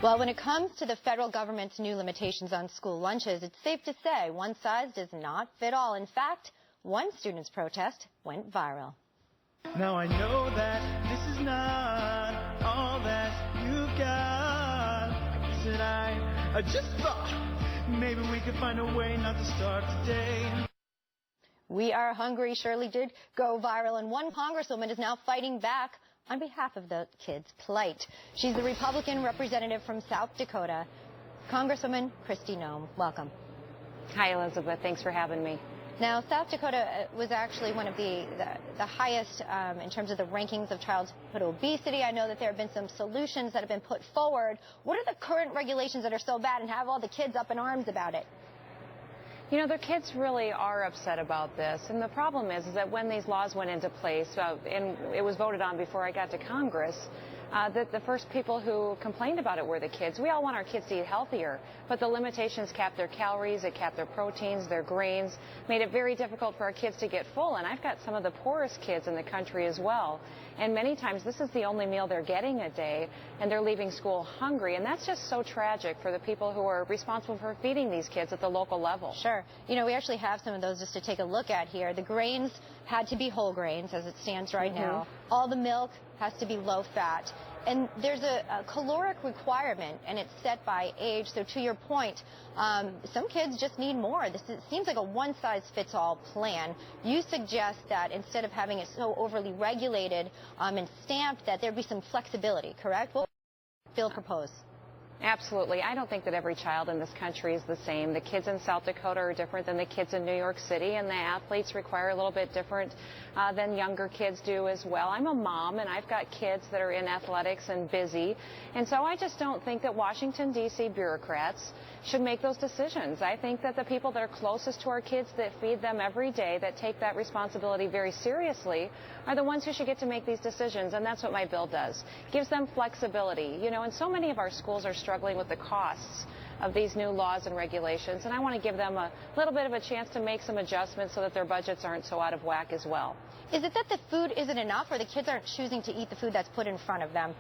Well, when it comes to the federal government's new limitations on school lunches, it's safe to say one size does not fit all. In fact, one student's protest went viral. Now I know that this is not all that you've got. Said I just thought maybe we could find a way not to start today. We Are Hungry surely did go viral, and one congresswoman is now fighting back on behalf of the kids' plight. She's the Republican representative from South Dakota, Congresswoman Kristi. Welcome. Hi, Elizabeth. Thanks for having me. Now, South Dakota was actually one of the highest in terms of the rankings of childhood obesity. I know that there have been some solutions that have been put forward. What are the current regulations that are so bad and have all the kids up in arms about it? You know, the kids really are upset about this, and the problem is that when these laws went into place, and it was voted on before I got to Congress, that the first people who complained about it were the kids. We all want our kids to eat healthier, but the limitations capped their calories, it capped their proteins, their grains, made it very difficult for our kids to get full. And I've got some of the poorest kids in the country as well. And many times this is the only meal they're getting a day, and they're leaving school hungry. And that's just so tragic for the people who are responsible for feeding these kids at the local level. Sure. You know, we actually have some of those just to take a look at here. The grains had to be whole grains as it stands right now. All the milk has to be low fat. And there's a caloric requirement, and it's set by age. So to your point, some kids just need more. It seems like a one-size-fits-all plan. You suggest that instead of having it so overly regulated and stamped, that there be some flexibility, correct? What would Bill propose? Absolutely. I don't think that every child in this country is the same. The kids in South Dakota are different than the kids in New York City, and the athletes require a little bit different than younger kids do as well. I'm a mom, and I've got kids that are in athletics and busy, and so I just don't think that Washington, D.C. bureaucrats should make those decisions. I think that the people that are closest to our kids, that feed them every day, that take that responsibility very seriously, are the ones who should get to make these decisions, and that's what my bill does. Gives them flexibility. You know, and so many of our schools are struggling with the costs of these new laws and regulations, and I want to give them a little bit of a chance to make some adjustments so that their budgets aren't so out of whack as well. Is it that the food isn't enough, or the kids aren't choosing to eat the food that's put in front of them?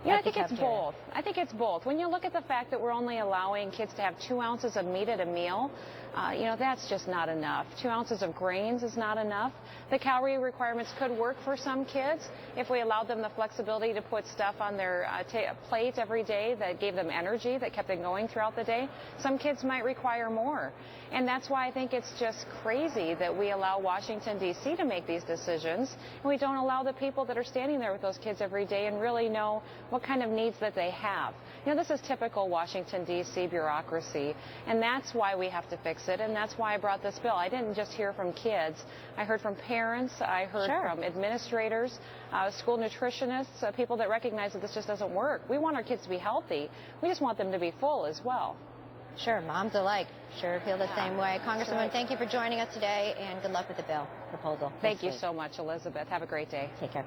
Yeah, I think it's both. I think it's both. When you look at the fact that we're only allowing kids to have 2 ounces of meat at a meal, you know, that's just not enough. 2 ounces of grains is not enough. The calorie requirements could work for some kids if we allowed them the flexibility to put stuff on their plate every day that gave them energy, that kept them going throughout the day. Some kids might require more. And that's why I think it's just crazy that we allow Washington, D.C. to make these decisions, and we don't allow the people that are standing there with those kids every day and really know what kind of needs that they have. You know, this is typical Washington, D.C. bureaucracy, and that's why we have to fix it, and that's why I brought this bill. I didn't just hear from kids. I heard from parents. I heard from administrators, school nutritionists, people that recognize that this just doesn't work. We want our kids to be healthy. We just want them to be full as well. Sure, moms alike sure feel the same way. Congresswoman, thank you for joining us today, and good luck with the bill proposal. Thank you so much, Elizabeth. Have a great day. Take care.